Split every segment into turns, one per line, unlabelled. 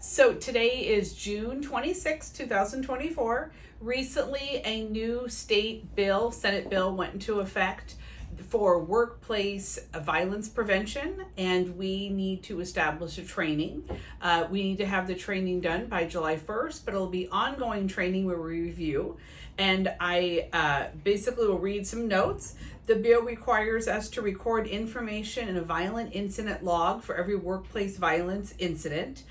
So today is June 26, 2024. Recently, a new state bill, Senate bill, went into effect for workplace violence prevention, and we need to establish a training. We need to have the training done by July 1st, but it'll be ongoing training where we review. And I basically will read some notes. The bill requires us to record information in a violent incident log for every workplace violence incident.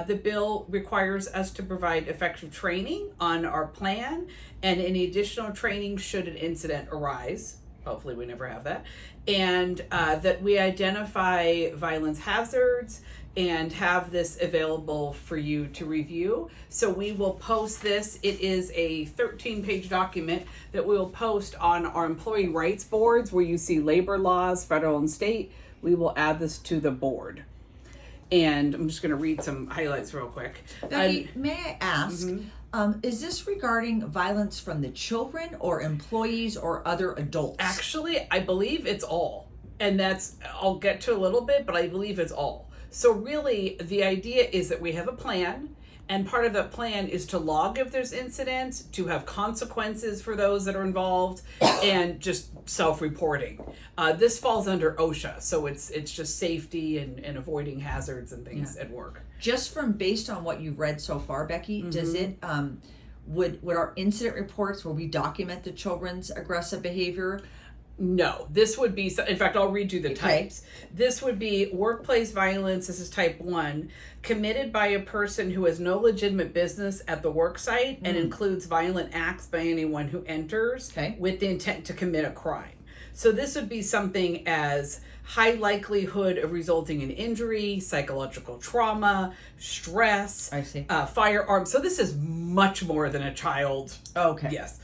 The bill requires us to provide effective training on our plan and any additional training should an incident arise. Hopefully we never have that. And that we identify violence hazards and have this available for you to review. So we will post this. It is a 13-page document that we will post on our employee rights boards where you see labor laws, federal and state. We will add this to the board. And I'm just going to read some highlights real quick.
Becky, may I ask, is this regarding violence from the children or employees or other adults?
Actually, I believe it's all. And I'll get to a little bit, but I believe it's all. So really, the idea is that we have a plan, and part of that plan is to log if there's incidents, to have consequences for those that are involved, and just self-reporting. This falls under OSHA, so it's just safety and avoiding hazards and things at work.
Just from based on what you've read so far, Becky, does it would our incident reports where we document the children's aggressive behavior?
No, this would be, in fact, I'll read you the types. This would be workplace violence, this is type 1, committed by a person who has no legitimate business at the work site and includes violent acts by anyone who enters with the intent to commit a crime. So this would be something as high likelihood of resulting in injury, psychological trauma, stress, firearms. So this is much more than a child.
Okay.
Yes.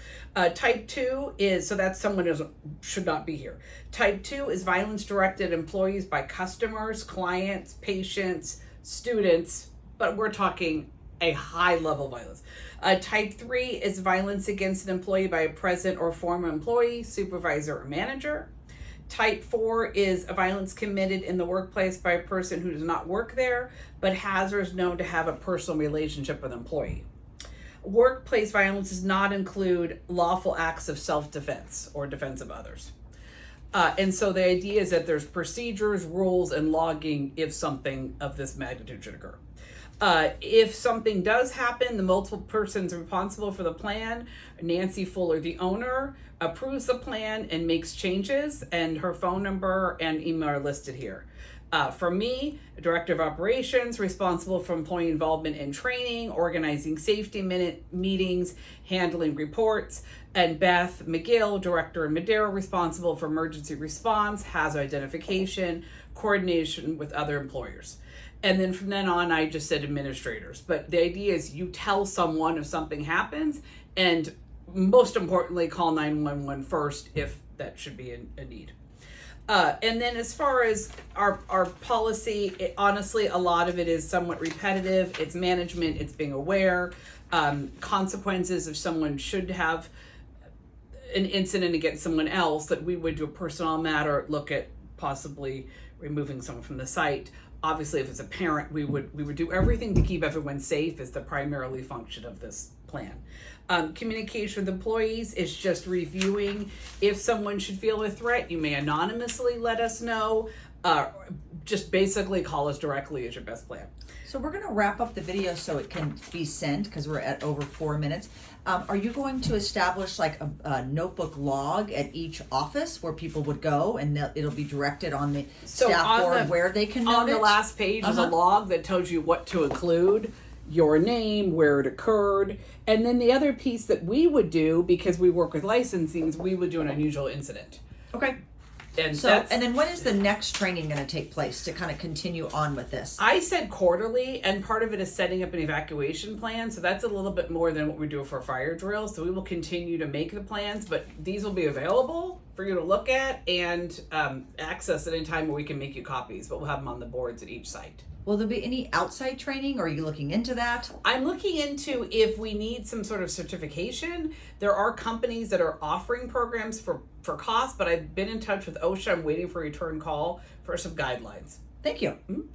Type 2 is, so that's someone who should not be here. Type 2 is violence directed at employees by customers, clients, patients, students, but we're talking a high level violence. Type 3 is violence against an employee by a present or former employee, supervisor, or manager. Type 4 is a violence committed in the workplace by a person who does not work there, but has or is known to have a personal relationship with an employee. Workplace violence does not include lawful acts of self-defense or defense of others. And so the idea is that there's procedures, rules, and logging if something of this magnitude should occur. If something does happen, the multiple persons responsible for the plan, Nancy Fuller, the owner, approves the plan and makes changes, and her phone number and email are listed here. For me, Director of Operations, responsible for employee involvement and training, organizing safety meetings, handling reports, and Beth McGill, Director in Madera, responsible for emergency response, hazard identification, coordination with other employers. And then from then on, I just said administrators. But the idea is you tell someone if something happens, and most importantly, call 911 first if that should be a need. And then as far as our policy, honestly, a lot of it is somewhat repetitive. It's management, it's being aware, consequences if someone should have an incident against someone else, that we would do a personnel matter, look at possibly removing someone from the site. Obviously, if it's a parent, we would do everything to keep everyone safe is the primarily function of this plan. Communication with employees is just reviewing if someone should feel a threat. You may anonymously let us know. Just basically call us directly is your best plan.
So we're going to wrap up the video so it can be sent because we're at over 4 minutes. Are you going to establish like a notebook log at each office where people would go and it'll be directed on the staff board where they can note
on the last page is a log that tells you what to include, your name, where it occurred, and then the other piece that we would do, because we work with licensings, we would do an unusual incident.
Okay. And then when is the next training going to take place to kind of continue on with this?
I said quarterly, and part of it is setting up an evacuation plan. So that's a little bit more than what we do for a fire drill. So we will continue to make the plans, but these will be available for you to look at and access at any time where we can make you copies, but we'll have them on the boards at each site.
Will there be any outside training, or are you looking into that?
I'm looking into if we need some sort of certification. There are companies that are offering programs for cost, but I've been in touch with OSHA. I'm waiting for a return call for some guidelines.
Thank you.
Thank you.